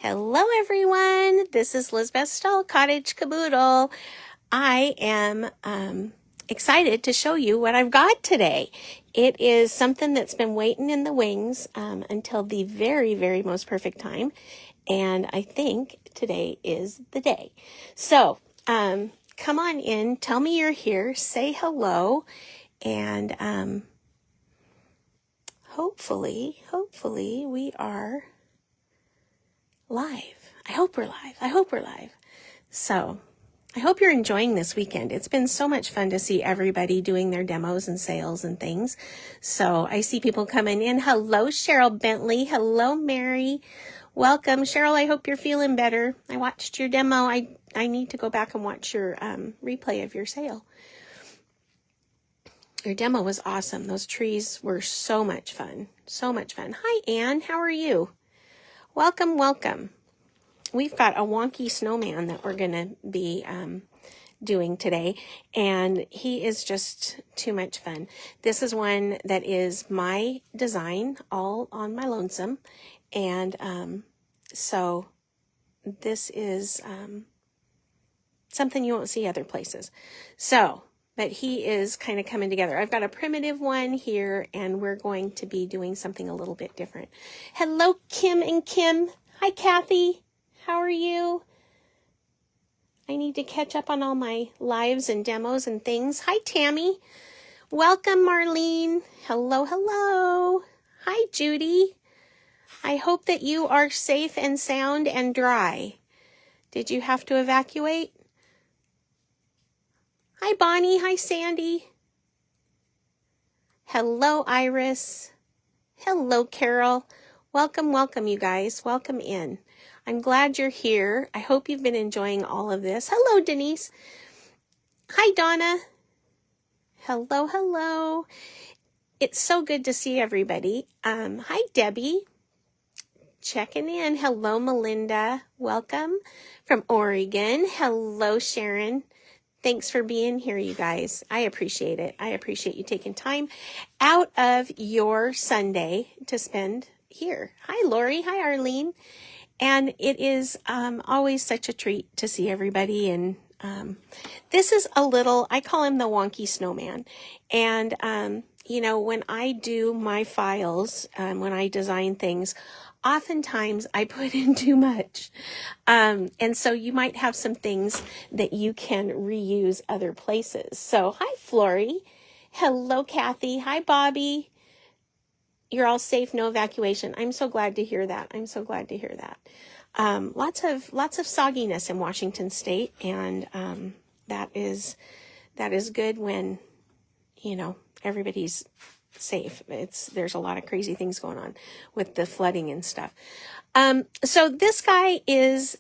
Hello everyone, this is Lizbeth Stahl, Cottage Caboodle. I am excited to show you what I've got today. It is something that's been waiting in the wings until the very, very most perfect time. And I think today is the day. So come on in, tell me you're here, say hello, and hopefully we are live. I hope we're live. So I hope you're enjoying this weekend. It's been so much fun to see everybody doing their demos and sales and things. So I see people coming in. Hello, Cheryl Bentley. Hello, Mary. Welcome. Cheryl, I hope you're feeling better. I watched your demo. I need to go back and watch your replay of your sale. Your demo was awesome. Those trees were so much fun. So much fun. Hi, Anne. How are you? Welcome. We've got a Wonky Snowman that we're going to be doing today, and he is just too much fun. This is one that is my design, all on my lonesome, and so this is something you won't see other places. But he is kind of coming together. I've got a primitive one here, and we're going to be doing something a little bit different. Hello, Kim and Kim. Hi, Kathy. How are you? I need to catch up on all my lives and demos and things. Hi, Tammy. Welcome, Marlene. Hello. Hi, Judy. I hope that you are safe and sound and dry. Did you have to evacuate? Hi, Bonnie. Hi, Sandy. Hello, Iris. Hello, Carol. Welcome, you guys. Welcome in. I'm glad you're here. I hope you've been enjoying all of this. Hello, Denise. Hi, Donna. Hello. It's so good to see everybody. Hi, Debbie. Checking in. Hello, Melinda. Welcome from Oregon. Hello, Sharon. Thanks for being here, you guys. I appreciate it. I appreciate you taking time out of your Sunday to spend here. Hi, Lori. Hi, Arlene. And it is always such a treat to see everybody. And this is I call him the Wonky Snowman. And, when I do my files, when I design things, oftentimes I put in too much. And so you might have some things that you can reuse other places. So hi, Flory. Hello, Kathy. Hi, Bobby. You're all safe, no evacuation. I'm so glad to hear that. Lots of sogginess in Washington State, and that is good when everybody's safe. There's a lot of crazy things going on with the flooding and stuff. So this guy is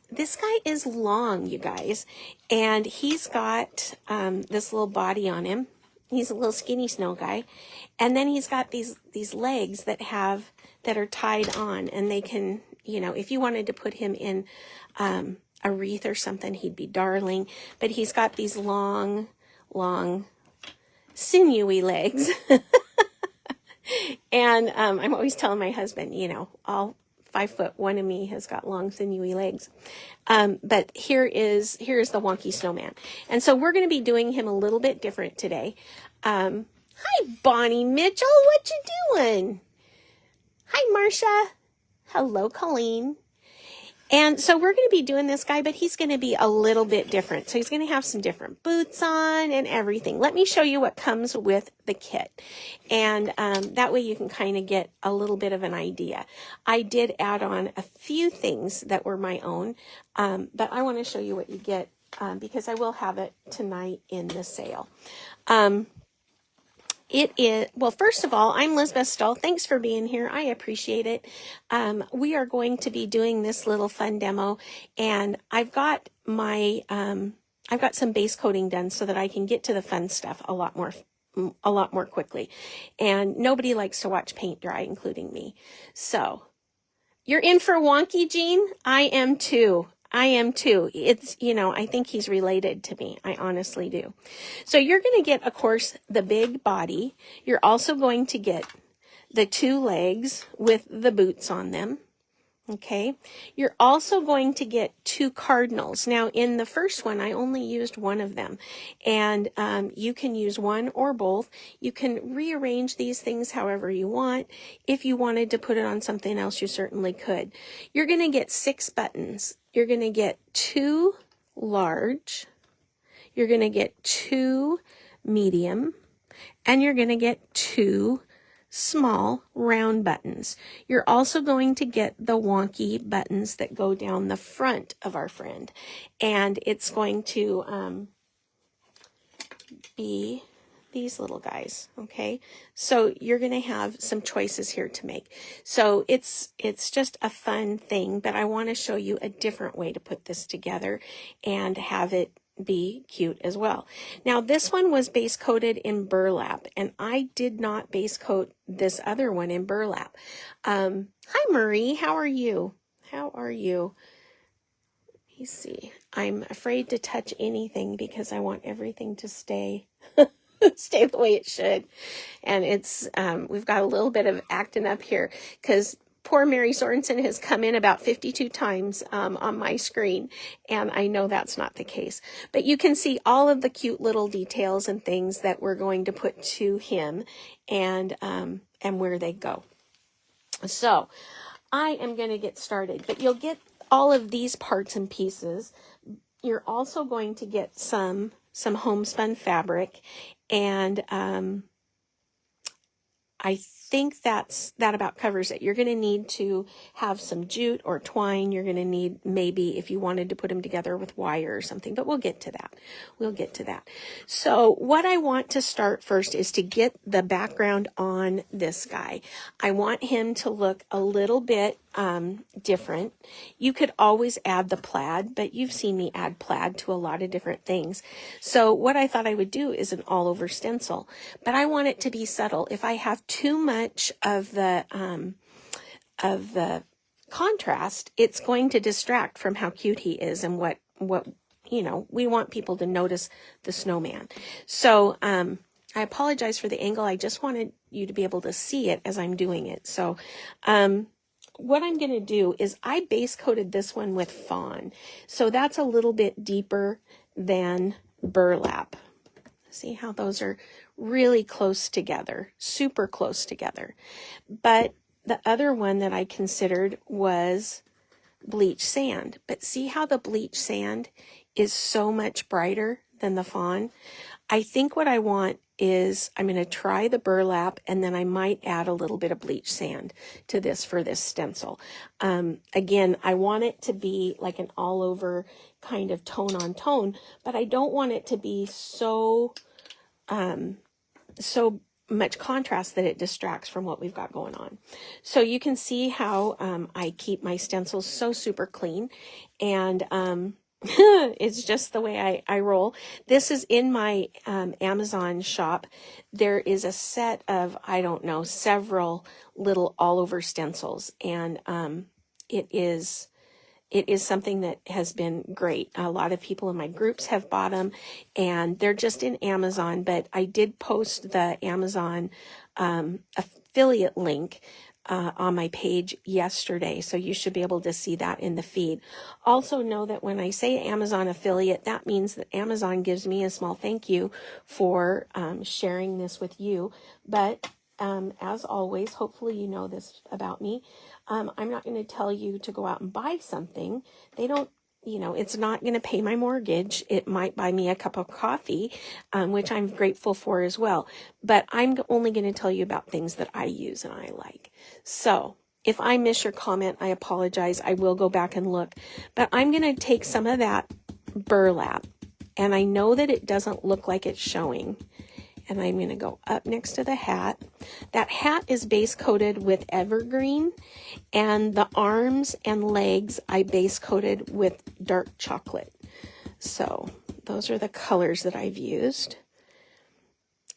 long, you guys, and he's got this little body on him. He's a little skinny snow guy. And then he's got these legs that are tied on, and they can, if you wanted to put him in a wreath or something, he'd be darling. But he's got these long, sinewy legs. And I'm always telling my husband, all 5 foot one of me has got long, sinewy legs. But here is the Wonky Snowman. And so we're going to be doing him a little bit different today. Hi, Bonnie Mitchell. What you doing? Hi, Marcia. Hello, Colleen. And so we're going to be doing this guy, but he's going to be a little bit different. So he's going to have some different boots on and everything. Let me show you what comes with the kit. And that way you can kind of get a little bit of an idea. I did add on a few things that were my own, but I want to show you what you get because I will have it tonight in the sale. First of all, I'm Lizbeth Stahl. Thanks for being here. I appreciate it. We are going to be doing this little fun demo, and I've got some base coating done so that I can get to the fun stuff a lot more quickly. And nobody likes to watch paint dry, including me. So you're in for Wonky, Jean? I am too. It's, I think he's related to me. I honestly do. So you're going to get, of course, the big body. You're also going to get the 2 legs with the boots on them. Okay, you're also going to get 2 cardinals. Now in the first one, I only used one of them, and you can use one or both. You can rearrange these things however you want. If you wanted to put it on something else, you certainly could. You're going to get 6 buttons. You're going to get 2 large, you're going to get 2 medium, and you're going to get 2 small round buttons. You're also going to get the wonky buttons that go down the front of our friend, and it's going to be these little guys. Okay, so you're going to have some choices here to make. So it's just a fun thing, but I want to show you a different way to put this together and have it be cute as well. Now this one was base coated in burlap, and I did not base coat this other one in burlap. Hi Marie, how are you? How are you? Let me see. I'm afraid to touch anything because I want everything to stay stay the way it should. And it's we've got a little bit of acting up here because poor Mary Sorensen has come in about 52 times on my screen, and I know that's not the case. But you can see all of the cute little details and things that we're going to put to him, and where they go. So I am going to get started, but you'll get all of these parts and pieces. You're also going to get some homespun fabric, and I think that about covers it. You're going to need to have some jute or twine. You're going to need maybe if you wanted to put them together with wire or something, but we'll get to that. We'll get to that. So what I want to start first is to get the background on this guy. I want him to look a little bit different. You could always add the plaid, but you've seen me add plaid to a lot of different things. So what I thought I would do is an all over stencil, but I want it to be subtle. If I have too much of the contrast, it's going to distract from how cute he is and what we want people to notice the snowman. So I apologize for the angle. I just wanted you to be able to see it as I'm doing it. So what I'm going to do is I base coated this one with fawn. So that's a little bit deeper than burlap. See how those are really close together, super close together. But the other one that I considered was bleach sand. But see how the bleach sand is so much brighter than the fawn? I think what I want is I'm going to try the burlap, and then I might add a little bit of bleach sand to this for this stencil. Again, I want it to be like an all over kind of tone on tone, but I don't want it to be so much contrast that it distracts from what we've got going on. So you can see how I keep my stencils so super clean, and it's just the way I roll. This is in my Amazon shop. There is a set of, I don't know, several little all over stencils, and it is something that has been great. A lot of people in my groups have bought them, and they're just in Amazon, but I did post the Amazon affiliate link on my page yesterday, so you should be able to see that in the feed. Also know that when I say Amazon affiliate, that means that Amazon gives me a small thank you for sharing this with you. But as always, hopefully you know this about me. I'm not going to tell you to go out and buy something. They don't, it's not going to pay my mortgage. It might buy me a cup of coffee, which I'm grateful for as well. But I'm only going to tell you about things that I use and I like. So if I miss your comment, I apologize. I will go back and look. But I'm going to take some of that burlap, and I know that it doesn't look like it's showing. And I'm going to go up next to the hat. That hat is base coated with evergreen, and the arms and legs I base coated with dark chocolate. So those are the colors that I've used.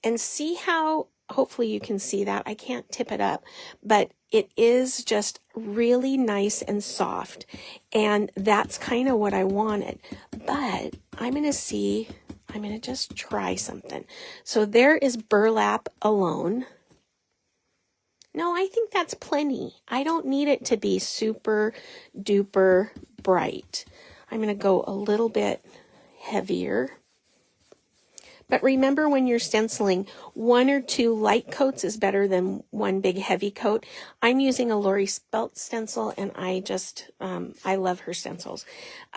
And see how, hopefully you can see that. I can't tip it up, but it is just really nice and soft. And that's kind of what I wanted. But I'm going to just try something. So there is burlap alone. No, I think that's plenty. I don't need it to be super duper bright. I'm going to go a little bit heavier. But remember, when you're stenciling, 1 or 2 light coats is better than 1 big heavy coat. I'm using a Lori Spelt stencil, and I love her stencils.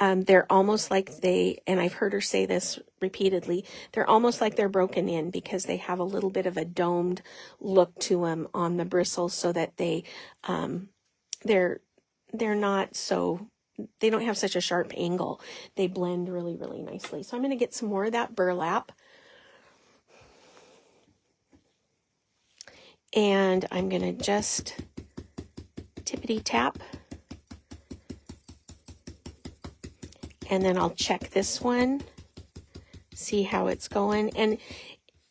They're almost like and I've heard her say this repeatedly, they're almost like they're broken in because they have a little bit of a domed look to them on the bristles, so that they're not so, they don't have such a sharp angle. They blend really, really nicely. So I'm going to get some more of that burlap. And I'm going to just tippity tap. And then I'll check this one, see how it's going. And,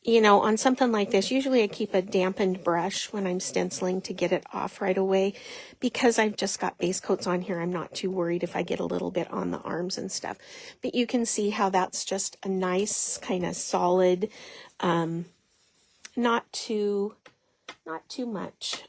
you know, on something like this, usually I keep a dampened brush when I'm stenciling to get it off right away. Because I've just got base coats on here, I'm not too worried if I get a little bit on the arms and stuff. But you can see how that's just a nice kind of solid, not too much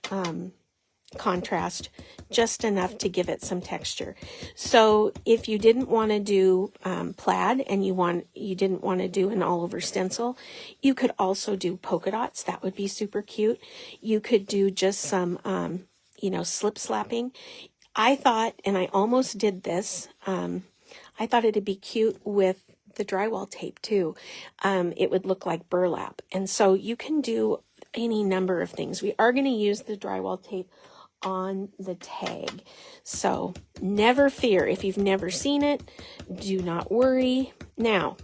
contrast, just enough to give it some texture. So if you didn't want to do plaid and you didn't want to do an all over stencil, you could also do polka dots. That would be super cute. You could do just some slip slapping. I thought, and I almost did this, I thought it'd be cute with the drywall tape too. It would look like burlap. And so you can do any number of things. We are going to use the drywall tape on the tag. So never fear. If you've never seen it, do not worry. Now,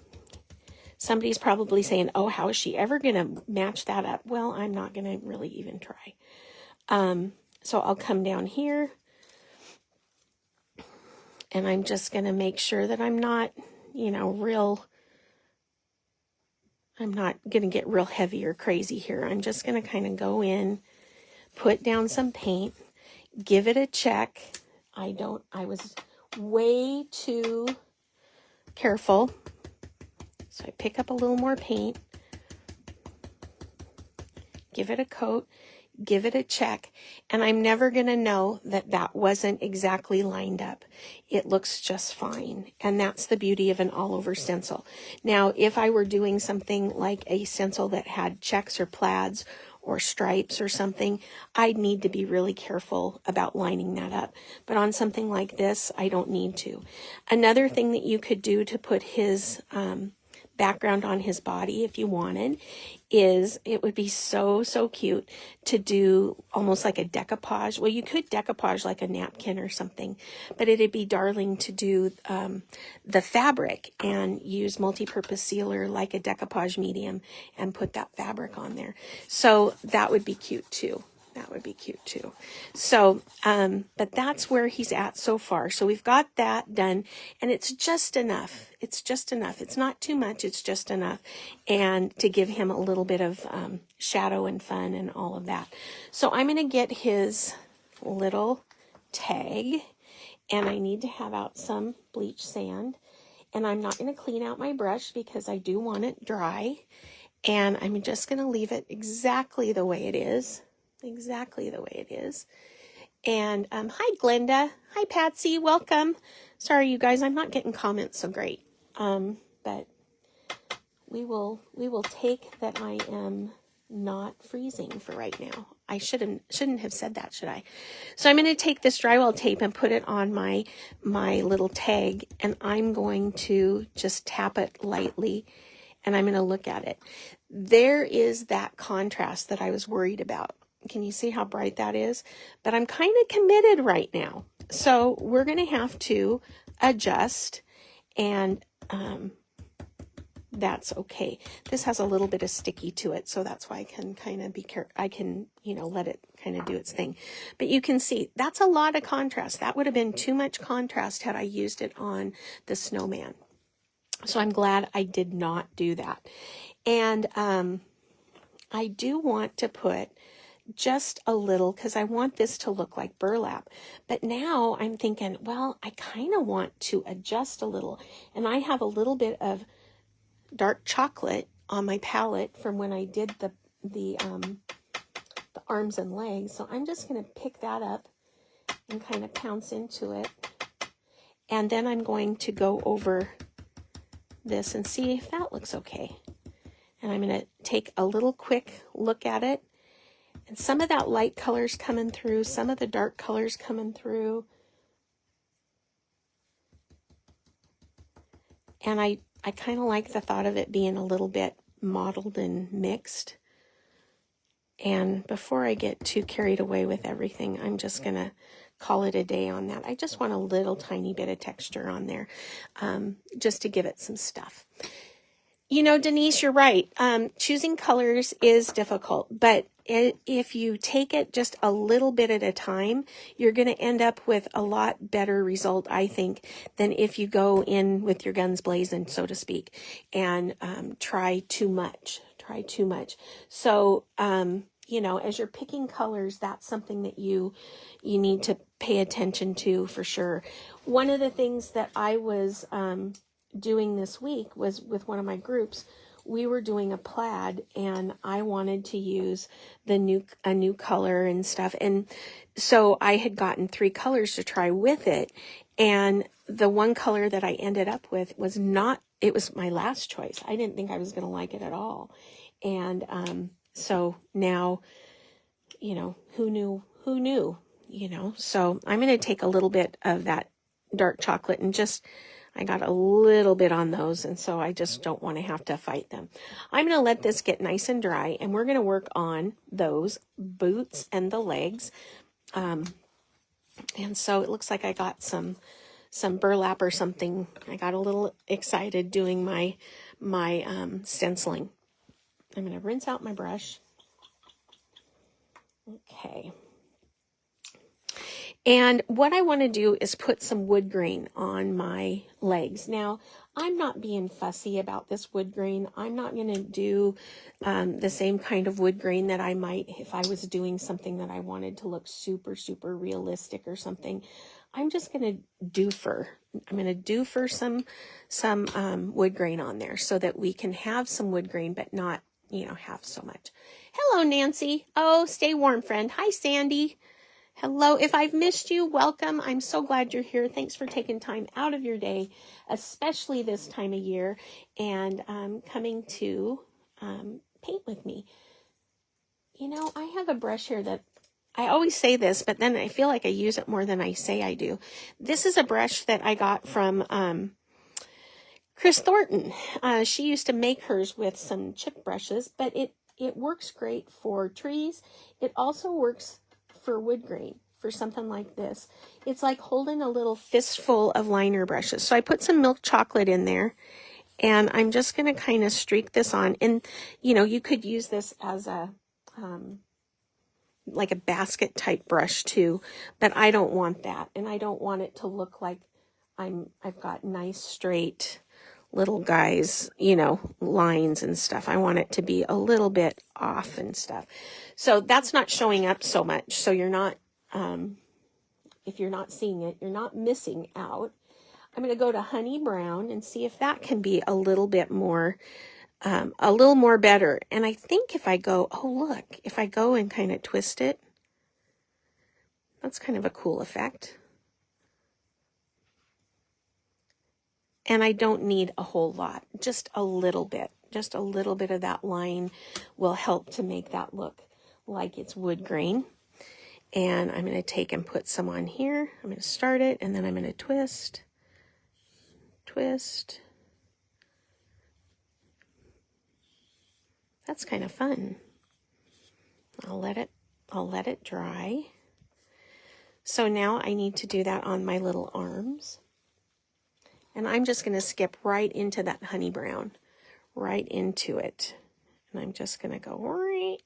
somebody's probably saying, oh, how is she ever going to match that up? Well, I'm not going to really even try. So I'll come down here and I'm just going to make sure that I'm not, I'm not going to get real heavy or crazy here. I'm just going to kind of go in, put down some paint, give it a check. I was way too careful. So I pick up a little more paint, give it a coat, give it a check, and I'm never going to know that that wasn't exactly lined up. It looks just fine, and that's the beauty of an all-over stencil. Now, if I were doing something like a stencil that had checks or plaids or stripes or something, I'd need to be really careful about lining that up. But on something like this, I don't need to. Another thing that you could do to put his background on his body, if you wanted, is it would be so cute to do almost like a decoupage. Well, you could decoupage like a napkin or something, but it'd be darling to do the fabric and use multi-purpose sealer like a decoupage medium and put that fabric on there. So that would be cute too. That would be cute too. So, but that's where he's at so far. So we've got that done, and it's just enough. It's just enough. It's not too much. It's just enough. And to give him a little bit of shadow and fun and all of that. So I'm going to get his little tag, and I need to have out some bleach sand. And I'm not going to clean out my brush because I do want it dry. And I'm just going to leave it exactly the way it is. Exactly the way it is. And hi Glenda, hi Patsy, welcome. Sorry you guys, I'm not getting comments so great. But we will take that I am not freezing for right now. I shouldn't have said that, should I? So I'm going to take this drywall tape and put it on my little tag, and I'm going to just tap it lightly, and I'm going to look at it. There is that contrast that I was worried about. Can you see how bright that is? But I'm kind of committed right now. So we're going to have to adjust, and that's okay. This has a little bit of sticky to it, so that's why I can kind of be careful. I can, let it kind of do its thing. But you can see that's a lot of contrast. That would have been too much contrast had I used it on the snowman. So I'm glad I did not do that. And I do want to put just a little, because I want this to look like burlap. But now I'm thinking, well, I kind of want to adjust a little. And I have a little bit of dark chocolate on my palette from when I did the the arms and legs. So I'm just going to pick that up and kind of pounce into it. And then I'm going to go over this and see if that looks okay. And I'm going to take a little quick look at it. And some of that light color's coming through, some of the dark color's coming through. And I kind of like the thought of it being a little bit mottled and mixed. And before I get too carried away with everything, I'm just going to call it a day on that. I just want a little tiny bit of texture on there, just to give it some stuff. You know, Denise, you're right. Choosing colors is difficult, but if you take it just a little bit at a time, you're going to end up with a lot better result, I think, than if you go in with your guns blazing, so to speak, and try too much. So, you know, as you're picking colors, that's something that you need to pay attention to for sure. One of the things that I was doing this week was with one of my groups. We were doing a plaid, and I wanted to use a new color and stuff. And so I had gotten 3 colors to try with it. And the one color that I ended up with was it was my last choice. I didn't think I was going to like it at all. And so now, you know, who knew, you know. So I'm going to take a little bit of that dark chocolate and I got a little bit on those, and so I just don't want to have to fight them. I'm going to let this get nice and dry, and we're going to work on those boots and the legs. And so it looks like I got some burlap or something. I got a little excited doing my stenciling. I'm going to rinse out my brush. Okay. And what I want to do is put some wood grain on my legs. Now, I'm not being fussy about this wood grain. I'm not going to do the same kind of wood grain that I might if I was doing something that I wanted to look super, super realistic or something. I'm just going to do fur. I'm going to do for some wood grain on there so that we can have some wood grain, but not, you know, have so much. Hello, Nancy. Oh, stay warm, friend. Hi, Sandy. Hello. If I've missed you, welcome. I'm so glad you're here. Thanks for taking time out of your day, especially this time of year, and coming to paint with me. You know, I have a brush here that I always say this, but then I feel like I use it more than I say I do. This is a brush that I got from Chris Thornton. She used to make hers with some chip brushes, but it works great for trees. It also works for wood grain, for something like this. It's like holding a little fistful of liner brushes. So I put some milk chocolate in there, and I'm just going to kind of streak this on. And, you know, you could use this as a, like a basket type brush too, but I don't want that. And I don't want it to look like I've got nice straight little guys, you know, lines and stuff. I want it to be a little bit off and stuff. So that's not showing up so much. So you're not, if you're not seeing it, you're not missing out. I'm going to go to honey brown and see if that can be a little bit more, better. And I think if I go, oh, look, if I go and kind of twist it, that's kind of a cool effect. And I don't need a whole lot, just a little bit. Just a little bit of that line will help to make that look like it's wood grain. And I'm going to take and put some on here. I'm going to start it, and then I'm going to twist. That's kind of fun. I'll let it dry. So now I need to do that on my little arms. And I'm just going to skip right into that honey brown, right into it. And I'm just going to go, right.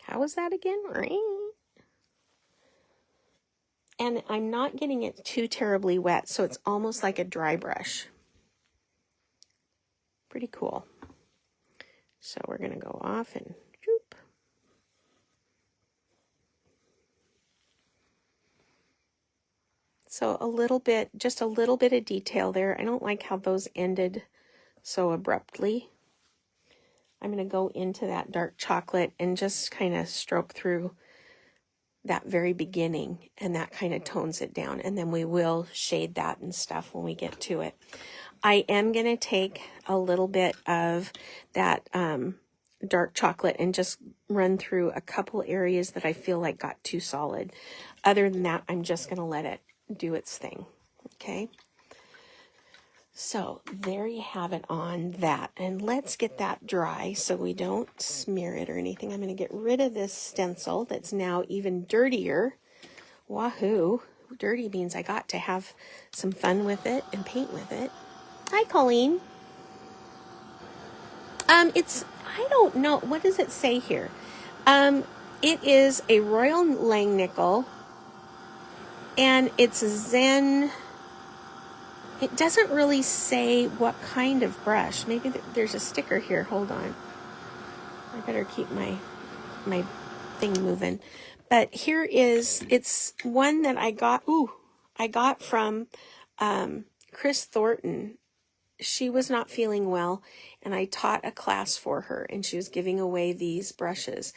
How was that again? Right. And I'm not getting it too terribly wet, so it's almost like a dry brush. Pretty cool. So we're going to go off and droop. So just a little bit of detail there. I don't like how those ended so abruptly. I'm going to go into that dark chocolate and just kind of stroke through that very beginning, and that kind of tones it down. And then we will shade that and stuff when we get to it. I am going to take a little bit of that dark chocolate and just run through a couple areas that I feel like got too solid. Other than that, I'm just going to let it do its thing. Okay. So there you have it on that. And let's get that dry so we don't smear it or anything. I'm going to get rid of this stencil that's now even dirtier. Wahoo. Dirty means I got to have some fun with it and paint with it. Hi, Colleen. I don't know. What does it say here? It is a Royal Langnickel, and it's Zen. It doesn't really say what kind of brush. Maybe there's a sticker here. Hold on. I better keep my thing moving. But here is, it's one that I got from Chris Thornton. She was not feeling well, and I taught a class for her, and she was giving away these brushes.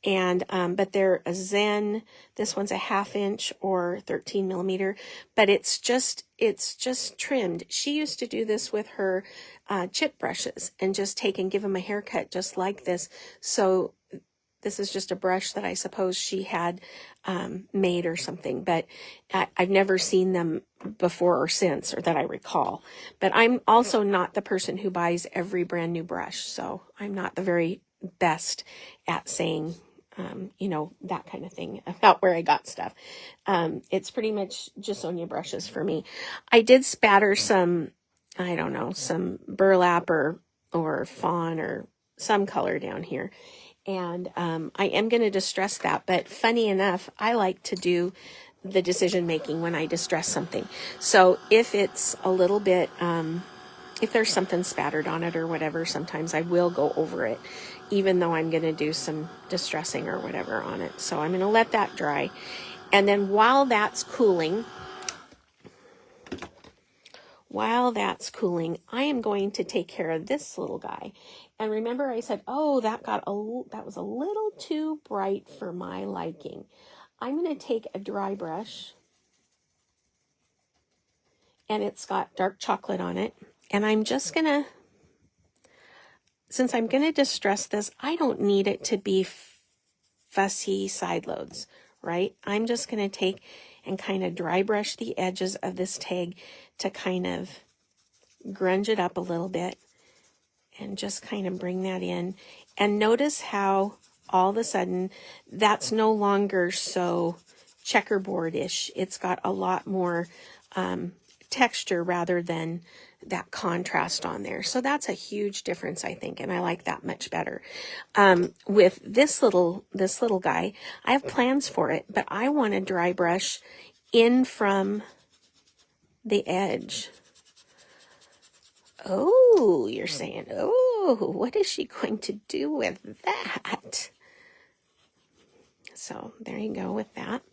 And but they're a Zen. This one's a 1/2 inch or 13 millimeter, but it's just trimmed. She used to do this with her chip brushes and just take and give them a haircut just like this. So this is just a brush that I suppose she had made or something, but I've never seen them before or since, or that I recall. But I'm also not the person who buys every brand new brush, so I'm not the very best at saying, that kind of thing about where I got stuff. It's pretty much Jasonia brushes for me. I did spatter some, I don't know, some burlap or fawn or some color down here. And I am going to distress that. But funny enough, I like to do the decision making when I distress something. So if it's a little bit, if there's something spattered on it or whatever, sometimes I will go over it, even though I'm going to do some distressing or whatever on it. So I'm going to let that dry. And then while that's cooling, I am going to take care of this little guy. And remember I said, that was a little too bright for my liking. I'm going to take a dry brush, and it's got dark chocolate on it. And I'm just going to, since I'm going to distress this, I don't need it to be fussy side loads, right? I'm just going to take and kind of dry brush the edges of this tag to kind of grunge it up a little bit and just kind of bring that in. And notice how all of a sudden that's no longer so checkerboard-ish. It's got a lot more texture rather than that contrast on there. So that's a huge difference, I think, and I like that much better. With this little guy, I have plans for it, but I want a dry brush in from the edge. Oh, you're saying, what is she going to do with that? So there you go with that.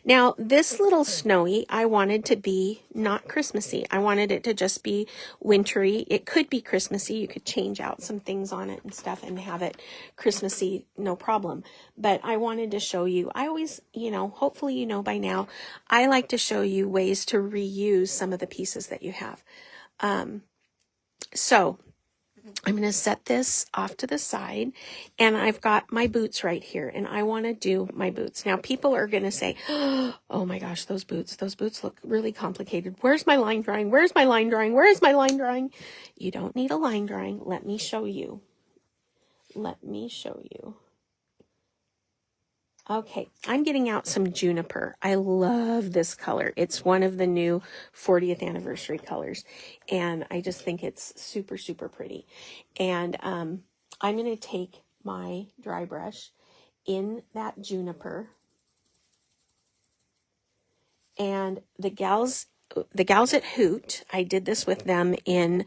Now, this little snowy, I wanted to be not Christmassy. I wanted it to just be wintry. It could be Christmassy. You could change out some things on it and stuff and have it Christmassy, no problem. But I wanted to show you, I always, hopefully you know by now, I like to show you ways to reuse some of the pieces that you have. So I'm going to set this off to the side, and I've got my boots right here, and I want to do my boots. Now, people are going to say, oh my gosh, those boots look really complicated. Where's my line drawing? Where's my line drawing? Where is my line drawing? You don't need a line drawing. Let me show you. Okay, I'm getting out some juniper. I love this color. It's one of the new 40th anniversary colors, and I just think it's super, super pretty. And I'm going to take my dry brush in that juniper, and the gals at Hoot, I did this with them in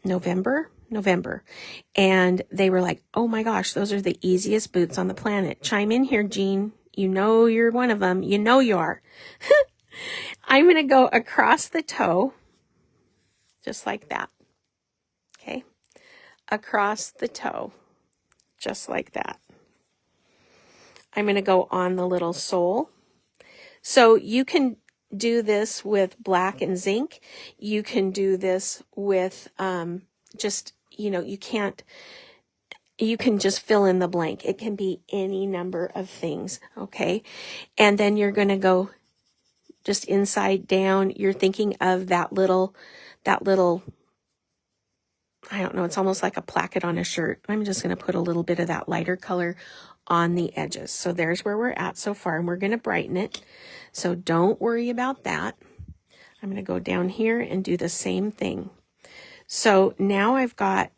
November, and they were like, oh my gosh, those are the easiest boots on the planet. Chime in here, Jean. You know you're one of them. You know you are. I'm going to go across the toe, just like that. Okay. across the toe, just like that. I'm going to go on the little sole. So you can do this with black and zinc. You can do this with just, you can just fill in the blank. It can be any number of things, okay? And then you're going to go just inside down. You're thinking of that little, I don't know, it's almost like a placket on a shirt. I'm just going to put a little bit of that lighter color on the edges. So there's where we're at so far, and we're going to brighten it. So don't worry about that. I'm going to go down here and do the same thing. So now I've got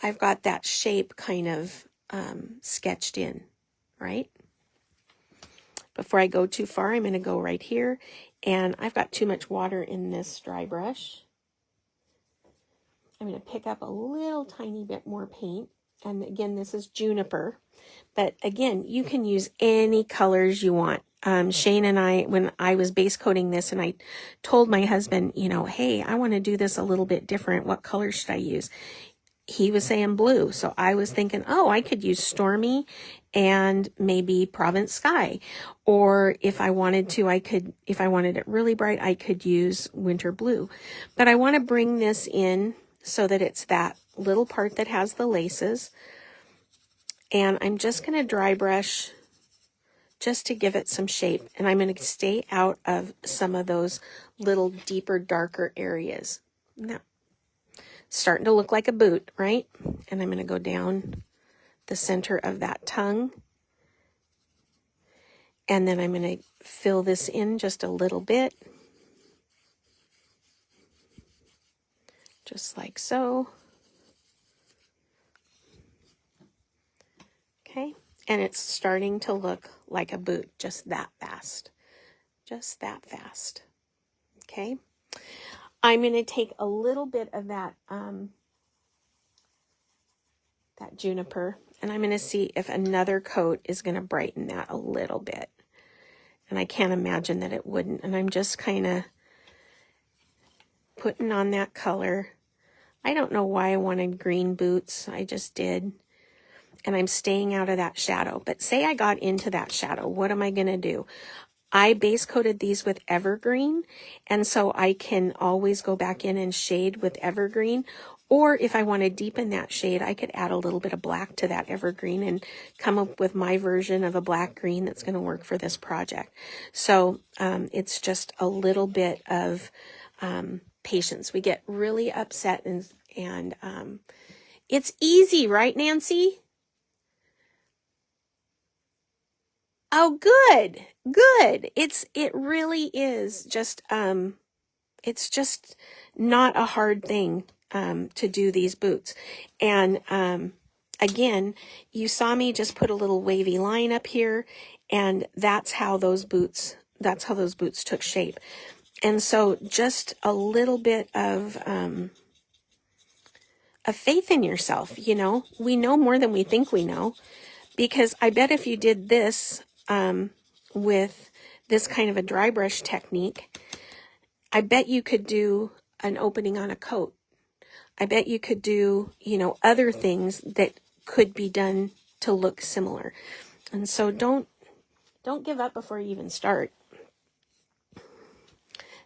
that shape kind of sketched in, right? Before I go too far, I'm going to go right here, and I've got too much water in this dry brush. I'm going to pick up a little tiny bit more paint, and again, this is juniper, but again, you can use any colors you want. Shane and I, when I was base coating this, and I told my husband, hey, I want to do this a little bit different. What color should I use? He was saying blue. So I was thinking, oh, I could use Stormy and maybe Provence Sky. Or if I wanted to, if I wanted it really bright, I could use Winter Blue. But I want to bring this in so that it's that little part that has the laces. And I'm just going to dry brush just to give it some shape. And I'm going to stay out of some of those little deeper, darker areas. Now, starting to look like a boot, right? And I'm going to go down the center of that tongue. And then I'm going to fill this in just a little bit. Just like so. Okay. And it's starting to look like a boot, just that fast. Just that fast. Okay. I'm going to take a little bit of that juniper, and I'm going to see if another coat is going to brighten that a little bit. And I can't imagine that it wouldn't. And I'm just kind of putting on that color. I don't know why I wanted green boots. I just did. And I'm staying out of that shadow. But say I got into that shadow, what am I going to do? I base coated these with evergreen, and so I can always go back in and shade with evergreen. Or if I want to deepen that shade, I could add a little bit of black to that evergreen and come up with my version of a black green that's going to work for this project. So it's just a little bit of patience. We get really upset, and it's easy, right, Nancy? Oh, good, good. It really is just, it's just not a hard thing, to do these boots. And, again, you saw me just put a little wavy line up here, and that's how those boots took shape. And so just a little bit of faith in yourself. We know more than we think we know, because I bet if you did this, with this kind of a dry brush technique, I bet you could do an opening on a coat. I bet you could do, other things that could be done to look similar. And so don't give up before you even start.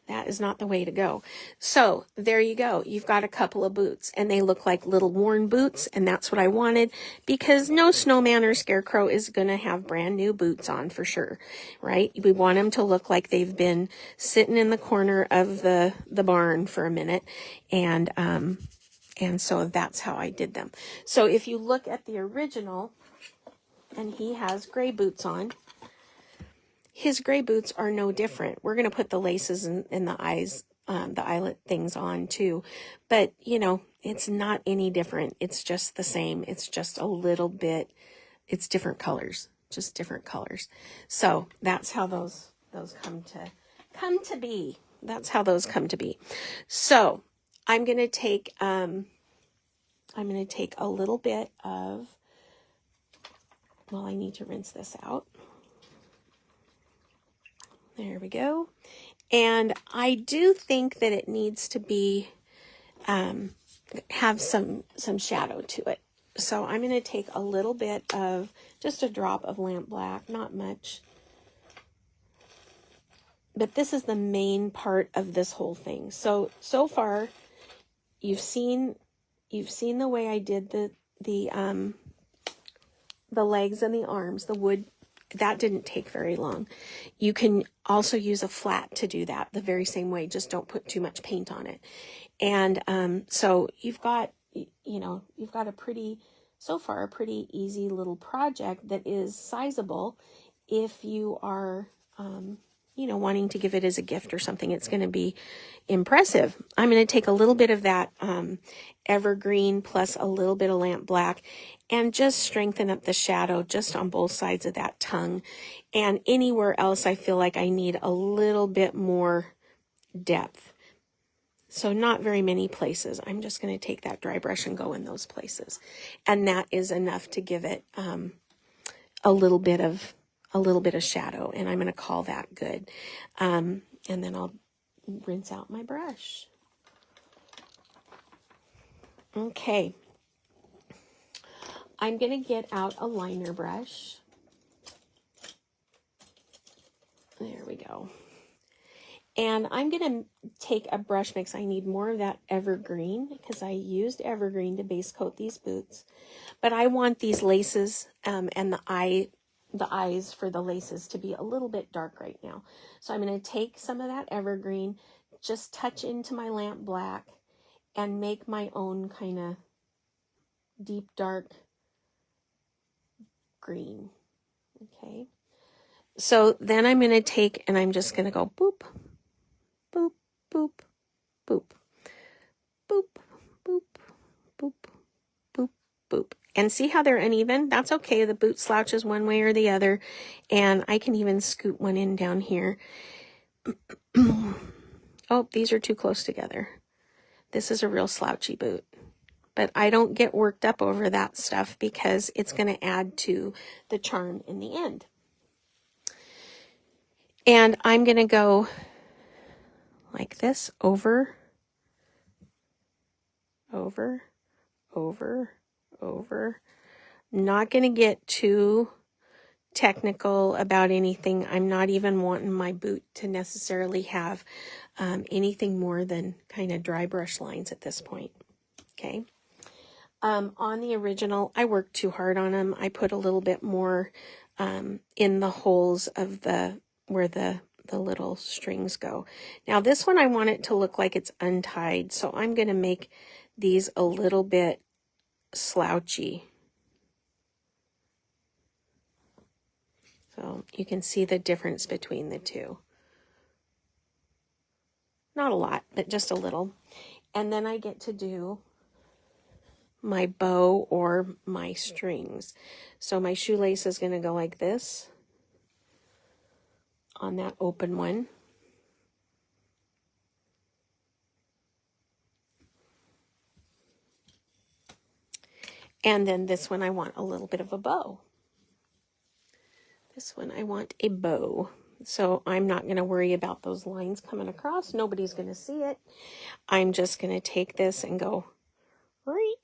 That is not the way to go. So there you go. You've got a couple of boots, and they look like little worn boots, and that's what I wanted, because no snowman or scarecrow is going to have brand new boots on for sure, right? We want them to look like they've been sitting in the corner of the barn for a minute, and so that's how I did them. So if you look at the original, and he has gray boots on, his gray boots are no different. We're going to put the laces in the eyes, the eyelet things on too. But, it's not any different. It's just the same. It's just a little bit, it's different colors, just different colors. So that's how those come to be. That's how those come to be. So I'm going to take a little bit of, I need to rinse this out. There we go. And I do think that it needs to be have some shadow to it. So I'm going to take a little bit of, just a drop of lamp black, not much. But this is the main part of this whole thing. So far, you've seen the way I did the legs and the arms, the wood. That didn't take very long. You can also use a flat to do that the very same way. Just don't put too much paint on it. And so you've got a pretty easy little project that is sizable if you are, wanting to give it as a gift or something. It's going to be impressive. I'm going to take a little bit of that evergreen plus a little bit of lamp black and just strengthen up the shadow just on both sides of that tongue. And anywhere else I feel like I need a little bit more depth. So not very many places. I'm just going to take that dry brush and go in those places. And that is enough to give it a little bit of shadow, and I'm going to call that good. And then I'll rinse out my brush. Okay. I'm going to get out a liner brush. There we go. And I'm going to take a brush mix. I need more of that evergreen because I used evergreen to base coat these boots. But I want these laces and the eyes for the laces to be a little bit dark right now. So I'm going to take some of that evergreen, just touch into my lamp black, and make my own kind of deep dark green. Okay. So then I'm going to take, and I'm just going to go boop, boop, boop, boop, boop, boop, boop, boop, boop. And see how they're uneven? That's okay. The boot slouches one way or the other. And I can even scoot one in down here. Oh, these are too close together. This is a real slouchy boot. But I don't get worked up over that stuff because it's going to add to the charm in the end. And I'm going to go like this, over, over, over, over. Not going to get too technical about anything. I'm not even wanting my boot to necessarily have anything more than kind of dry brush lines at this point. Okay. On the original, I worked too hard on them. I put a little bit more in the holes of where the little strings go. Now this one, I want it to look like it's untied. So I'm going to make these a little bit slouchy. So you can see the difference between the two. Not a lot, but just a little. And then I get to do my bow or my strings. So my shoelace is going to go like this on that open one. And then this one I want a little bit of a bow. This one I want a bow. So I'm not going to worry about those lines coming across. Nobody's going to see it. I'm just going to take this and go right.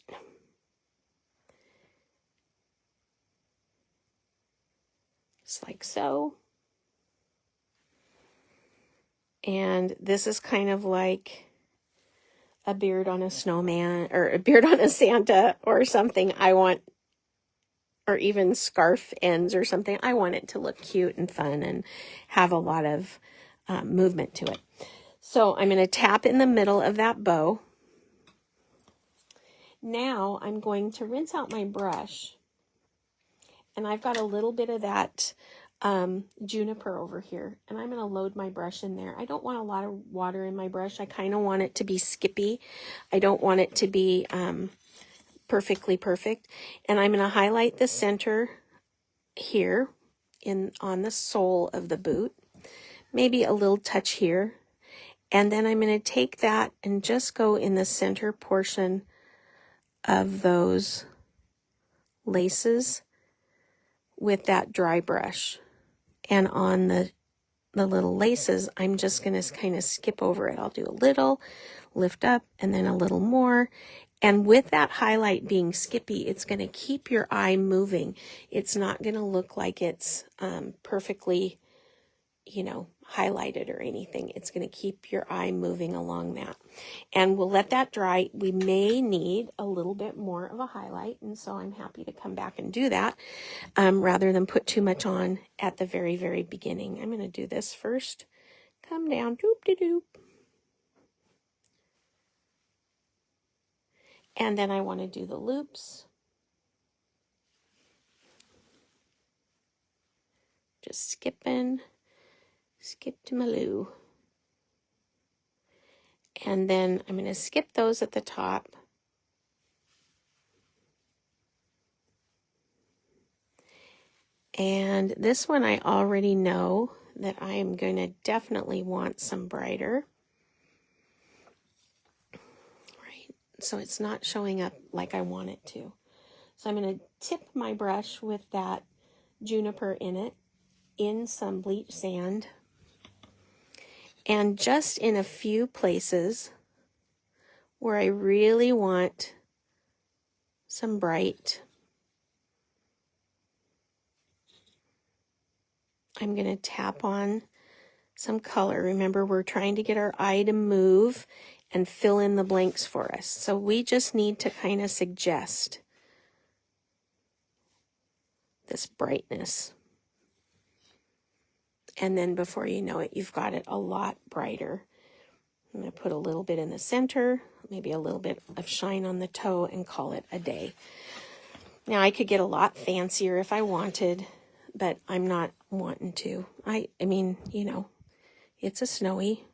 Just like so. And this is kind of like a beard on a snowman or a beard on a Santa or something. I want, or even scarf ends or something. I want it to look cute and fun and have a lot of movement to it. So I'm going to tap in the middle of that bow. Now I'm going to rinse out my brush. And I've got a little bit of that juniper over here, and I'm going to load my brush in there. I don't want a lot of water in my brush. I kind of want it to be skippy. I don't want it to be perfectly perfect. And I'm going to highlight the center here on the sole of the boot, maybe a little touch here. And then I'm going to take that and just go in the center portion of those laces with that dry brush. And on the the little laces, I'm just going to kind of skip over it. I'll do a little, lift up, and then a little more. And with that highlight being skippy, it's going to keep your eye moving. It's not going to look like it's perfectly, you know, highlighted or anything. It's going to keep your eye moving along that. And we'll let that dry. We may need a little bit more of a highlight, and so I'm happy to come back and do that rather than put too much on at the very, very beginning. I'm going to do this first. Come down, doop-de-doop. And then I want to do the loops. Just skipping, skip to Maloo. And then I'm going to skip those at the top. And this one I already know that I am going to definitely want some brighter. Right, so it's not showing up like I want it to. So I'm going to tip my brush with that juniper in it, in some bleach sand. And just in a few places where I really want some bright, I'm going to tap on some color. Remember, we're trying to get our eye to move and fill in the blanks for us. So we just need to kind of suggest this brightness. And then before you know it, you've got it a lot brighter. I'm going to put a little bit in the center, maybe a little bit of shine on the toe, and call it a day. Now, I could get a lot fancier if I wanted, but I'm not wanting to. I mean, you know, it's a snowy.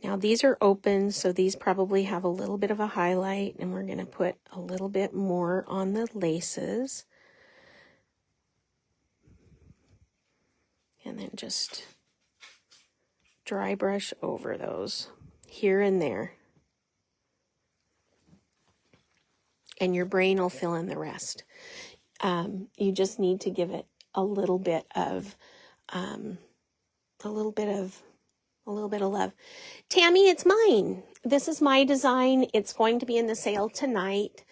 Now, these are open, so these probably have a little bit of a highlight, and we're going to put a little bit more on the laces. And then just dry brush over those here and there. And your brain will fill in the rest. You just need to give it a little bit of love. Tammy, it's mine. This is my design. It's going to be in the sale tonight.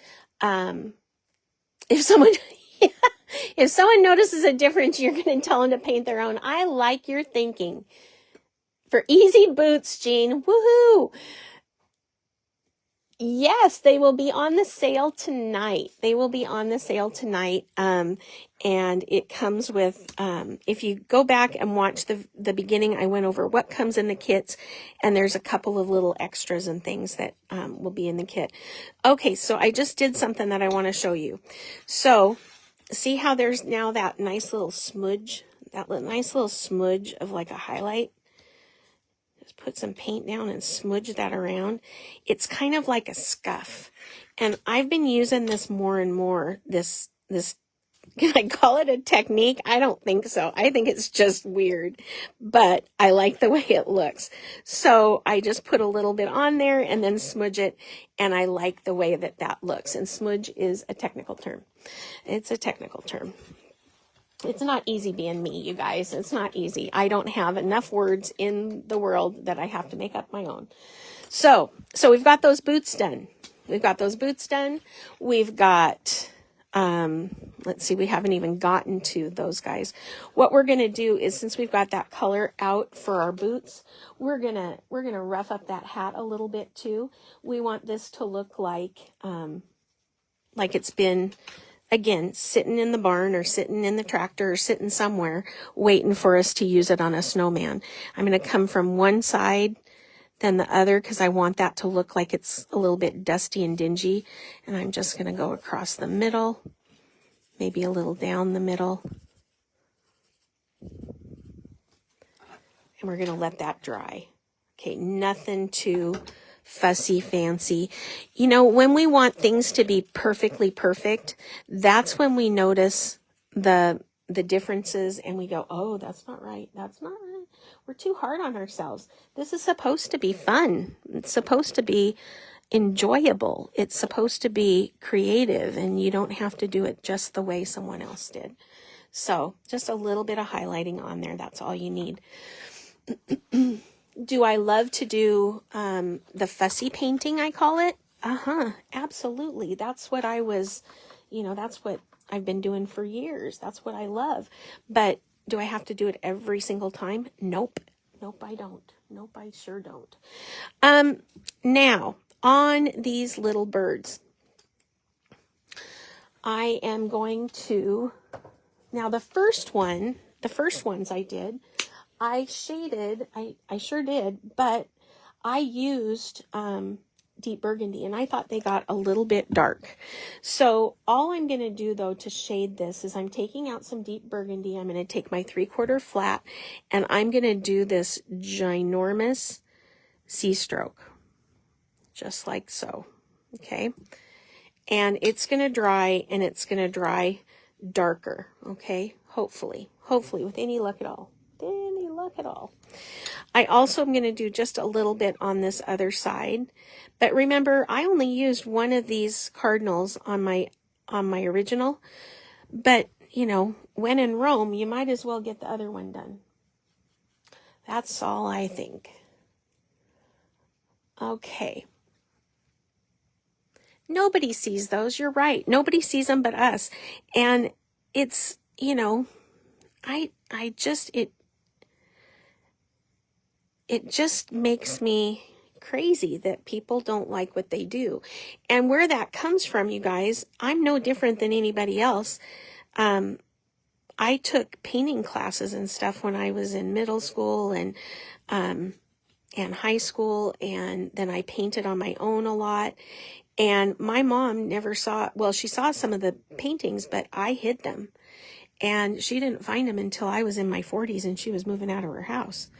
If someone notices a difference, you're going to tell them to paint their own. I like your thinking. For easy boots, Jean. Woohoo! Yes, they will be on the sale tonight. And it comes with, if you go back and watch the beginning, I went over what comes in the kits, and there's a couple of little extras and things that will be in the kit. Okay, so I just did something that I want to show you. So, see how there's now that nice little smudge of like a highlight? Just put some paint down and smudge that around. It's kind of like a scuff. And I've been using this more and more, this, can I call it a technique? I don't think so. I think it's just weird, but I like the way it looks. So I just put a little bit on there and then smudge it, and I like the way that looks. And smudge is a technical term. It's a technical term. It's not easy being me, you guys. It's not easy. I don't have enough words in the world that I have to make up my own. So we've got those boots done. We've got, let's see, we haven't even gotten to those guys. What we're going to do is, since we've got that color out for our boots, we're going to rough up that hat a little bit too. We want this to look like it's been, again, sitting in the barn or sitting in the tractor or sitting somewhere waiting for us to use it on a snowman. I'm going to come from one side, then the other, because I want that to look like it's a little bit dusty and dingy. And I'm just going to go across the middle, maybe a little down the middle. And we're going to let that dry. Okay, nothing too fussy, fancy. You know, when we want things to be perfectly perfect, that's when we notice the differences and we go, oh, that's not right. That's not right. We're too hard on ourselves. This is supposed to be fun. It's supposed to be enjoyable. It's supposed to be creative, and you don't have to do it just the way someone else did. So just a little bit of highlighting on there. That's all you need. Do I love to do the fussy painting, I call it? Absolutely. That's what I was, that's what I've been doing for years. That's what I love. But do I have to do it every single time? Nope. Nope, I don't. Nope, I sure don't. Now, on these little birds, I am going to, now the first ones I did, I shaded, I sure did, but I used deep burgundy, and I thought they got a little bit dark. So all I'm going to do, though, to shade this is I'm taking out some deep burgundy. I'm going to take my 3/4 flat, and I'm going to do this ginormous C-stroke, just like so, okay? And it's going to dry, and it's going to dry darker, okay? Hopefully, with any luck at all. I also am going to do just a little bit on this other side. But remember, I only used one of these cardinals on my original. But, when in Rome, you might as well get the other one done. That's all I think. Okay. Nobody sees those. You're right. Nobody sees them but us. And it's, it just makes me crazy that people don't like what they do. And where that comes from, you guys, I'm no different than anybody else. I took painting classes and stuff when I was in middle school and high school, and then I painted on my own a lot. And my mom never saw, she saw some of the paintings, but I hid them. And she didn't find them until I was in my 40s and she was moving out of her house.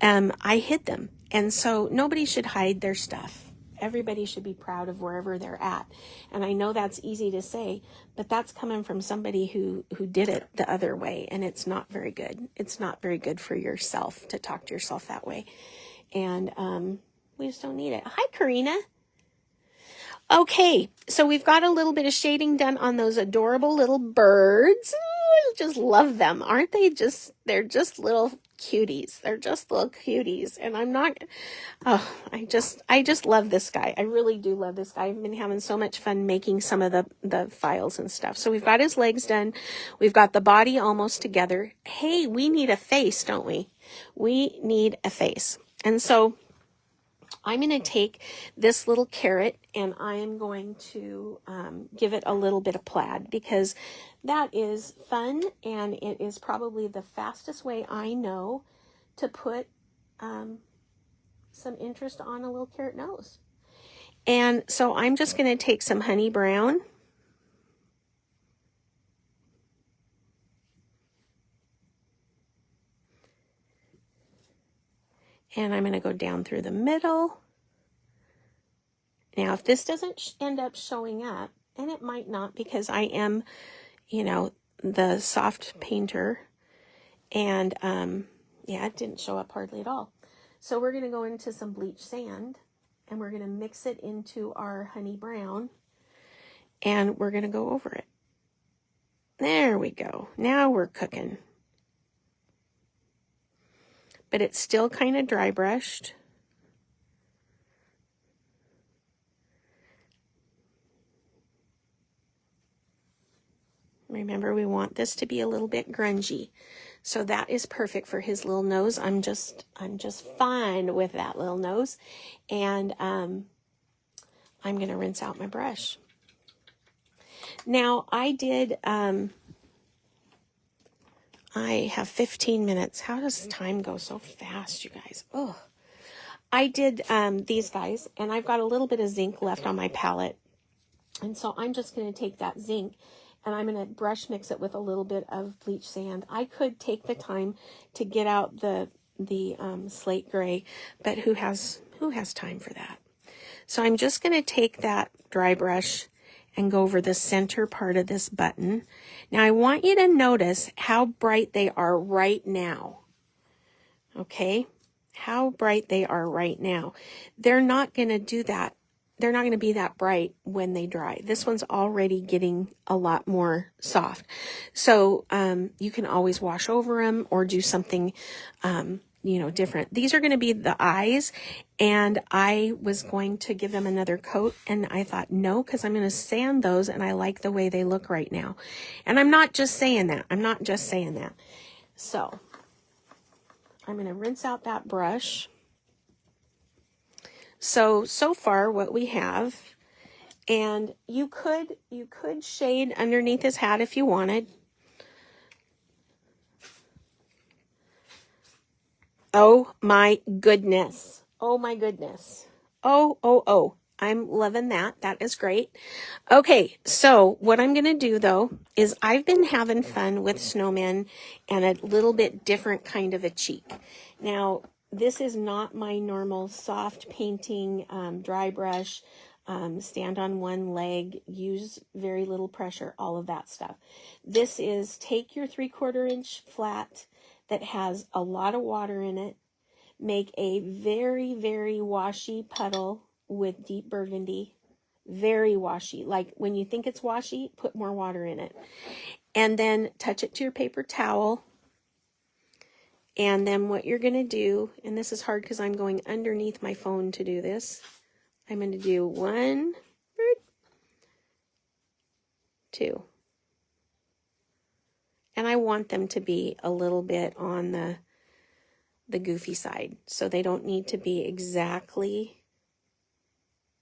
I hid them. And so nobody should hide their stuff. Everybody should be proud of wherever they're at. And I know that's easy to say, but that's coming from somebody who did it the other way. And it's not very good. It's not very good for yourself to talk to yourself that way. And we just don't need it. Hi, Karina. Okay, so we've got a little bit of shading done on those adorable little birds. I just love them. Aren't they they're just little cuties. They're just little cuties. And I just love this guy. I really do love this guy. I've been having so much fun making some of the files and stuff. So we've got his legs done. We've got the body almost together. Hey, we need a face, don't we? We need a face. And so I'm going to take this little carrot and I am going to give it a little bit of plaid, because that is fun and it is probably the fastest way I know to put some interest on a little carrot nose. And so I'm just going to take some honey brown. And I'm going to go down through the middle. Now, if this doesn't end up showing up, and it might not because I am, the soft painter, and it didn't show up hardly at all. So we're going to go into some bleach sand, and we're going to mix it into our honey brown, and we're going to go over it. There we go. Now we're cooking. But it's still kind of dry brushed. Remember, we want this to be a little bit grungy. So that is perfect for his little nose. I'm just fine with that little nose. And I'm going to rinse out my brush. Now, I have 15 minutes. How does time go so fast, you guys? Oh, I did these guys, and I've got a little bit of zinc left on my palette. And so I'm just going to take that zinc, and I'm going to brush mix it with a little bit of bleach sand. I could take the time to get out the slate gray, but who has time for that? So I'm just going to take that dry brush and go over the center part of this button. Now I want you to notice how bright they are right now. Okay? How bright they are right now. They're not going to do that they're not going to be that bright when they dry. This one's already getting a lot more soft. So you can always wash over them or do something, different. These are going to be the eyes, and I was going to give them another coat, and I thought, no, because I'm going to sand those, and I like the way they look right now. And I'm not just saying that. So I'm going to rinse out that brush. So far what we have, and you could shade underneath his hat if you wanted. Oh my goodness. Oh my goodness. Oh. I'm loving that. That is great. Okay, so what I'm going to do though is I've been having fun with Snowman and a little bit different kind of a cheek. Now, this is not my normal soft painting dry brush, stand on one leg, use very little pressure, all of that stuff. This is take your 3/4 inch flat that has a lot of water in it, make a very, very washy puddle with deep burgundy, very washy. Like when you think it's washy, put more water in it. And then touch it to your paper towel. And then what you're going to do, and this is hard because I'm going underneath my phone to do this. I'm going to do 1, 2. And I want them to be a little bit on the goofy side. So they don't need to be exactly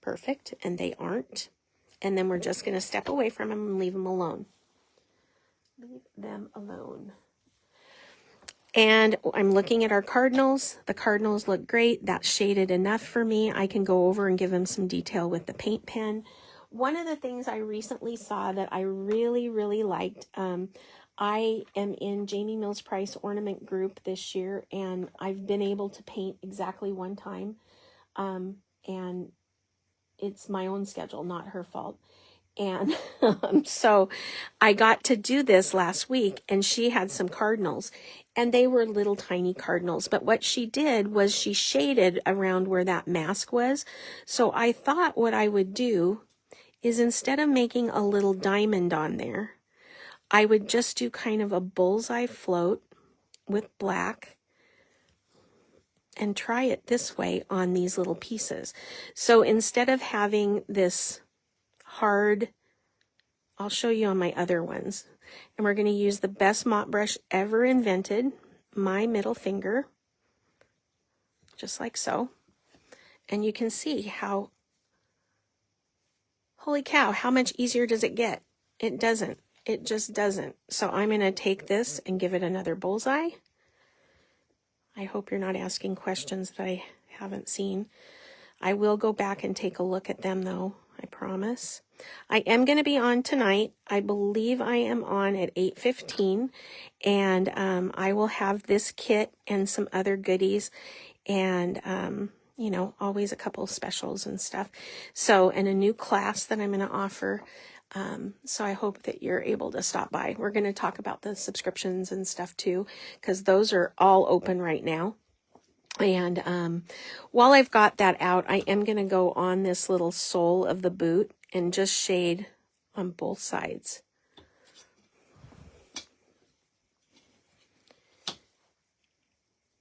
perfect, and they aren't. And then we're just going to step away from them and leave them alone. Leave them alone. And I'm looking at our cardinals. The cardinals look great. That's shaded enough for me. I can go over and give them some detail with the paint pen. One of the things I recently saw that I really, really liked, I am in Jamie Mills Price Ornament Group this year, and I've been able to paint exactly one time. And it's my own schedule, not her fault. And so I got to do this last week, and she had some cardinals, and they were little tiny cardinals. But what she did was she shaded around where that mask was. So I thought what I would do is, instead of making a little diamond on there, I would just do kind of a bullseye float with black and try it this way on these little pieces. So instead of having this hard, I'll show you on my other ones. And we're going to use the best mop brush ever invented, my middle finger, just like so. And you can see how, holy cow, how much easier does it get? It doesn't. It just doesn't. So I'm going to take this and give it another bullseye. I hope you're not asking questions that I haven't seen. I will go back and take a look at them though, I promise. I am going to be on tonight. I believe I am on at 8:15, and I will have this kit and some other goodies, and always a couple of specials and stuff. So, and a new class that I'm going to offer. So I hope that you're able to stop by. We're going to talk about the subscriptions and stuff too, because those are all open right now. And while I've got that out, I am going to go on this little sole of the boot and just shade on both sides.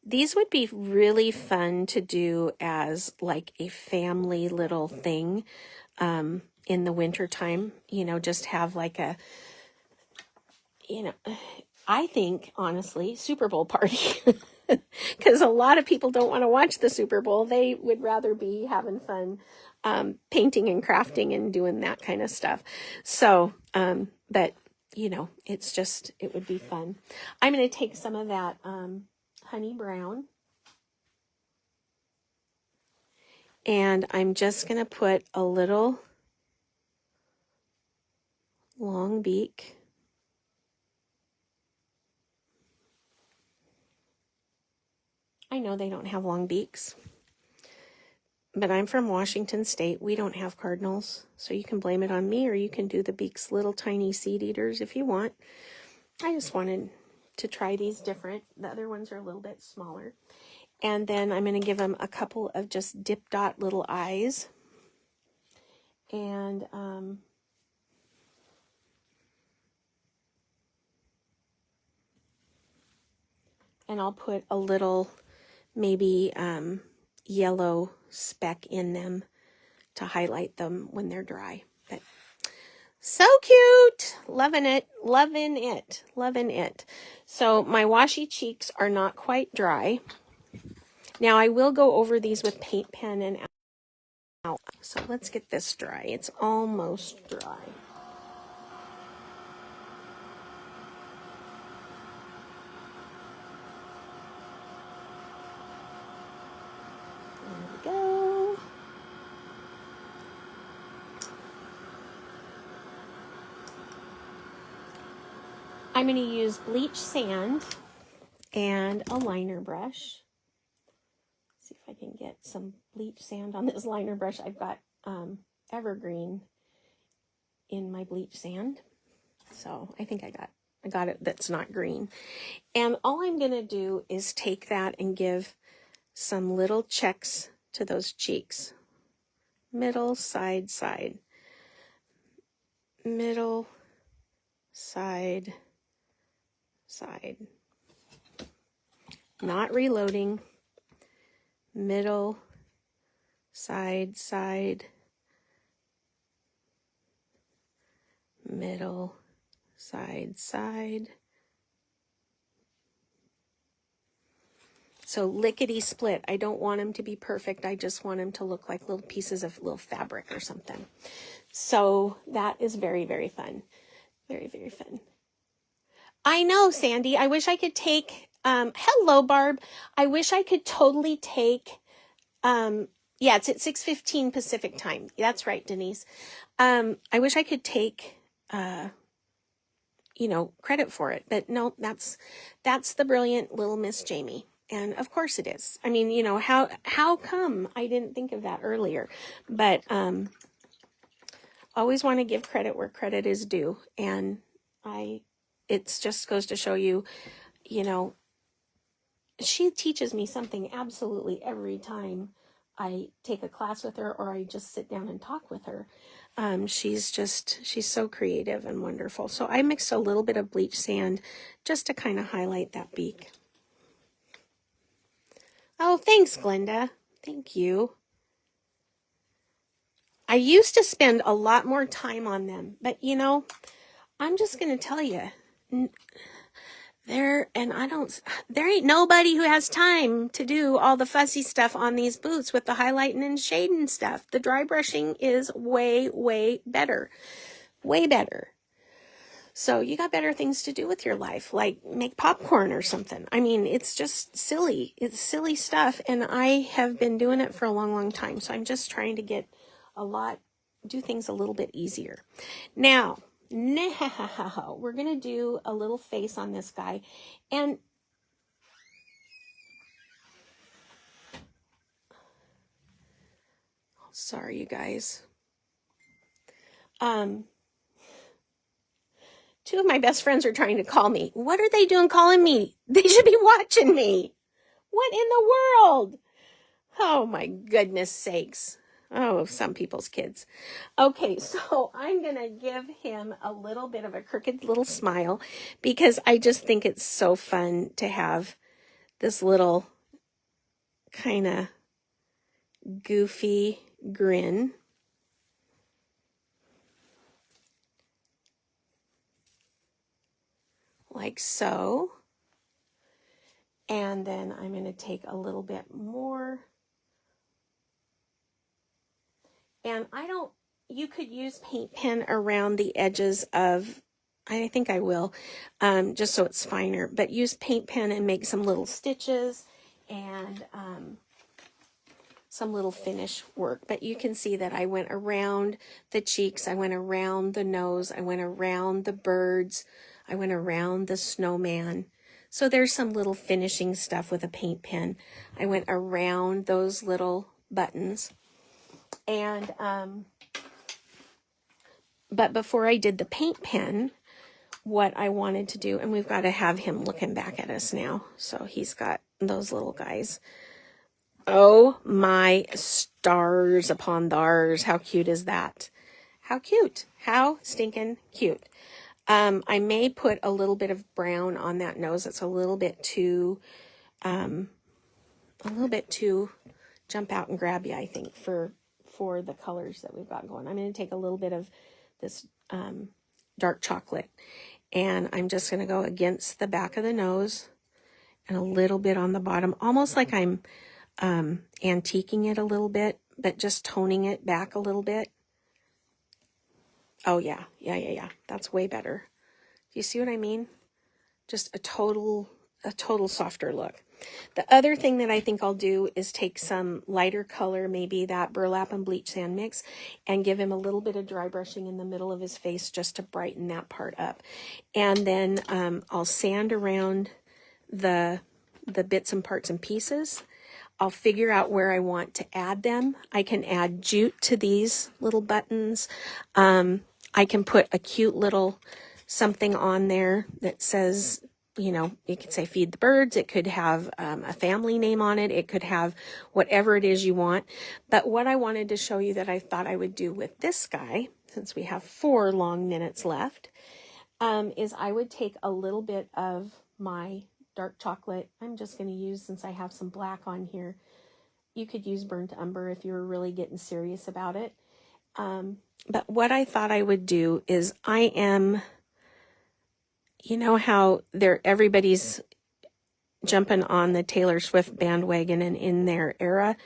These would be really fun to do as like a family little thing in the winter time, just have like a, I think, honestly, Super Bowl party. Because a lot of people don't want to watch the Super Bowl. They would rather be having fun painting and crafting and doing that kind of stuff. So, but, it's just, it would be fun. I'm going to take some of that honey brown, and I'm just going to put a little long beak. I know they don't have long beaks, but I'm from Washington State. We don't have cardinals, so you can blame it on me, or you can do the beaks little tiny seed eaters if you want. I just wanted to try these different. The other ones are a little bit smaller. And then I'm going to give them a couple of just dip dot little eyes. And I'll put a little maybe yellow speck in them to highlight them when they're dry. But so cute. Loving it, loving it, loving it. So my washi cheeks are not quite dry. Now I will go over these with paint pen and out. So let's get this dry. It's almost dry. There we go. I'm going to use bleach sand and a liner brush. See if I can get some bleach sand on this liner brush. I've got evergreen in my bleach sand. So I think I got it that's not green. And all I'm going to do is take that and give some little checks to those cheeks. Middle, side, side. Middle, side, side. Not reloading. Middle, side, side. Middle, side, side. So lickety split. I don't want them to be perfect. I just want them to look like little pieces of little fabric or something. So that is very, very fun. Very, very fun. I know, Sandy. I wish I could take, hello, Barb. I wish I could totally take, yeah, it's at 6:15 Pacific time. That's right, Denise. I wish I could take, credit for it, but no, that's the brilliant little Miss Jamie. And of course it is. I mean, how come I didn't think of that earlier? But always want to give credit where credit is due. And it just goes to show you, she teaches me something absolutely every time I take a class with her or I just sit down and talk with her. She's so creative and wonderful. So I mixed a little bit of bleach sand just to kind of highlight that beak. Oh, thanks, Glenda. Thank you. I used to spend a lot more time on them, but I'm just going to tell you, there ain't nobody who has time to do all the fussy stuff on these boots with the highlighting and shading stuff. The dry brushing is way, way better. Way better. So you got better things to do with your life, like make popcorn or something. I mean, it's just silly. It's silly stuff. And I have been doing it for a long, long time. So I'm just trying to do things a little bit easier. Now, we're going to do a little face on this guy. And sorry, you guys. Two of my best friends are trying to call me. What are they doing calling me? They should be watching me. What in the world? Oh, my goodness sakes. Oh, some people's kids. Okay, so I'm going to give him a little bit of a crooked little smile because I just think it's so fun to have this little kind of goofy grin. Like so. And then I'm going to take a little bit more. And you could use paint pen around the edges of, I think I will, just so it's finer. But use paint pen and make some little stitches and some little finish work. But you can see that I went around the cheeks. I went around the nose. I went around the birds. I went around the snowman. So there's some little finishing stuff with a paint pen. I went around those little buttons. And, but before I did the paint pen, what I wanted to do, and we've got to have him looking back at us now. So he's got those little guys. Oh my stars upon thars. How cute is that? How cute. How stinking cute. I may put a little bit of brown on that nose. It's a little bit too jump out and grab you, I think, for the colors that we've got going. I'm going to take a little bit of this dark chocolate, and I'm just going to go against the back of the nose and a little bit on the bottom, almost like I'm antiquing it a little bit, but just toning it back a little bit. Oh, yeah. That's way better. Do you see what I mean? Just a total softer look. The other thing that I think I'll do is take some lighter color, maybe that burlap and bleach sand mix, and give him a little bit of dry brushing in the middle of his face just to brighten that part up. And then I'll sand around the bits and parts and pieces. I'll figure out where I want to add them. I can add jute to these little buttons. I can put a cute little something on there that says, you know, it could say feed the birds. It could have a family name on it. It could have whatever it is you want. But what I wanted to show you that I thought I would do with this guy, since we have 4 long minutes left, is I would take a little bit of my dark chocolate. I'm just going to use, since I have some black on here, you could use burnt umber if you were really getting serious about it. But what I thought I would do is you know how everybody's jumping on the Taylor Swift bandwagon and in their era?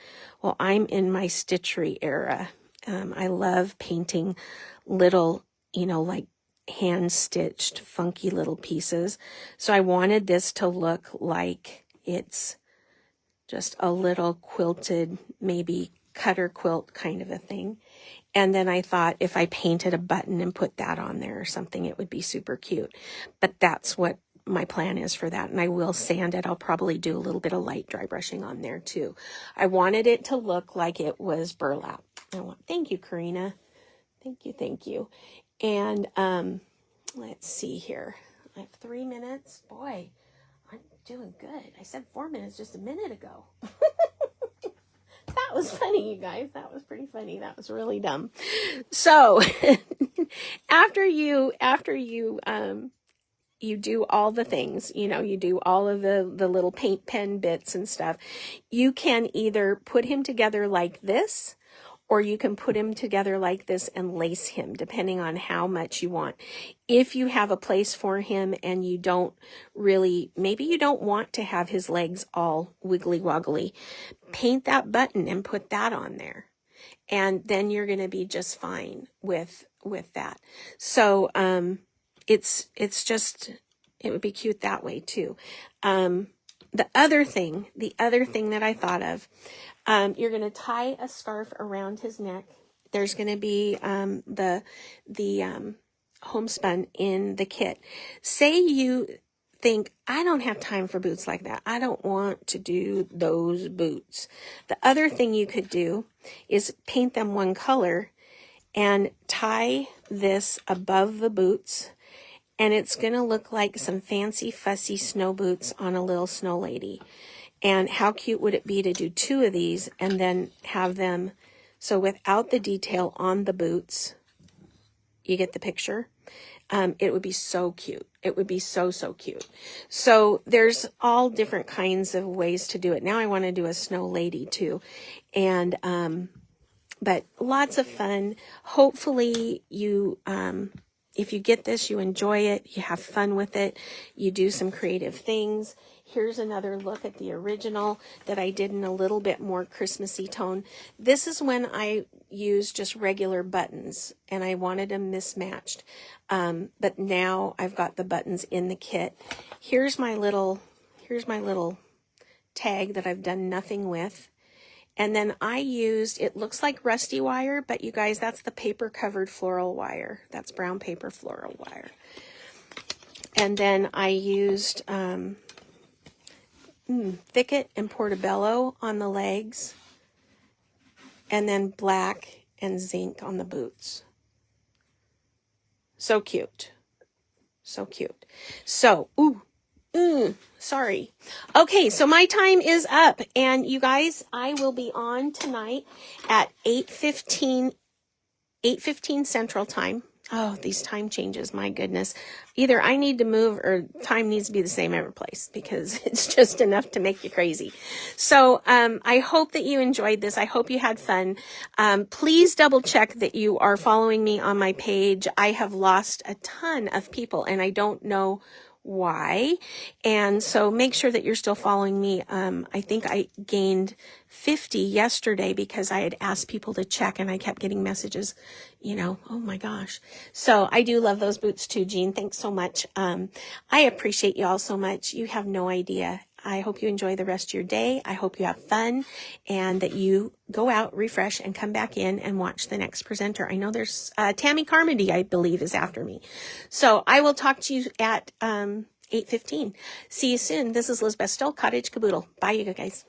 Well, I'm in my stitchery era. I love painting little, you know, like hand-stitched, funky little pieces. So I wanted this to look like it's just a little quilted, maybe cutter quilt kind of a thing. And then I thought if I painted a button and put that on there or something, it would be super cute. But that's what my plan is for that. And I will sand it. I'll probably do a little bit of light dry brushing on there too. I wanted it to look like it was burlap. Thank you, Karina. Thank you. And let's see here. I have 3 minutes. Boy, I'm doing good. I said 4 minutes just a minute ago. That was funny, you guys. That was pretty funny. That was really dumb. So after you do all the things, you know, you do all of the little paint pen bits and stuff, you can either put him together like this, or you can put him together like this and lace him, depending on how much you want. If you have a place for him and you don't really, maybe you don't want to have his legs all wiggly woggly, paint that button and put that on there. And then you're going to be just fine with that. So, it's just, it would be cute that way too. The other thing that I thought of, you're going to tie a scarf around his neck. There's going to be the homespun in the kit. Say you think, I don't have time for boots like that. I don't want to do those boots. The other thing you could do is paint them one color and tie this above the boots. And it's going to look like some fancy, fussy snow boots on a little snow lady. And how cute would it be to do 2 of these and then have them, so without the detail on the boots, you get the picture? It would be so cute. It would be so cute. So there's all different kinds of ways to do it. Now I want to do a snow lady too. And, but lots of fun. Hopefully you, if you get this, you enjoy it, you have fun with it, you do some creative things. Here's another look at the original that I did in a little bit more Christmassy tone. This is when I used just regular buttons and I wanted them mismatched. But now I've got the buttons in the kit. Here's my little tag that I've done nothing with. And then I used, it looks like rusty wire, but you guys, that's the paper covered floral wire. That's brown paper floral wire. And then I used Thicket and Portobello on the legs, and then black and zinc on the boots. So cute. So cute. So, sorry. Okay, so my time is up, and you guys, I will be on tonight at 8:15 8:15 Central Time. Oh, these time changes, my goodness. Either I need to move or time needs to be the same every place because it's just enough to make you crazy. So I hope that you enjoyed this. I hope you had fun. Please double check that you are following me on my page. I have lost a ton of people and I don't know why. And so make sure that you're still following me. I think I gained 50 yesterday because I had asked people to check and I kept getting messages, oh my gosh. So I do love those boots too, Jean. Thanks so much. I appreciate you all so much. You have no idea. I hope you enjoy the rest of your day. I hope you have fun and that you go out, refresh, and come back in and watch the next presenter. I know there's Tammy Carmody, I believe, is after me. So I will talk to you at 8:15. See you soon. This is Lizbeth Stoll, Cottage Caboodle. Bye, you guys.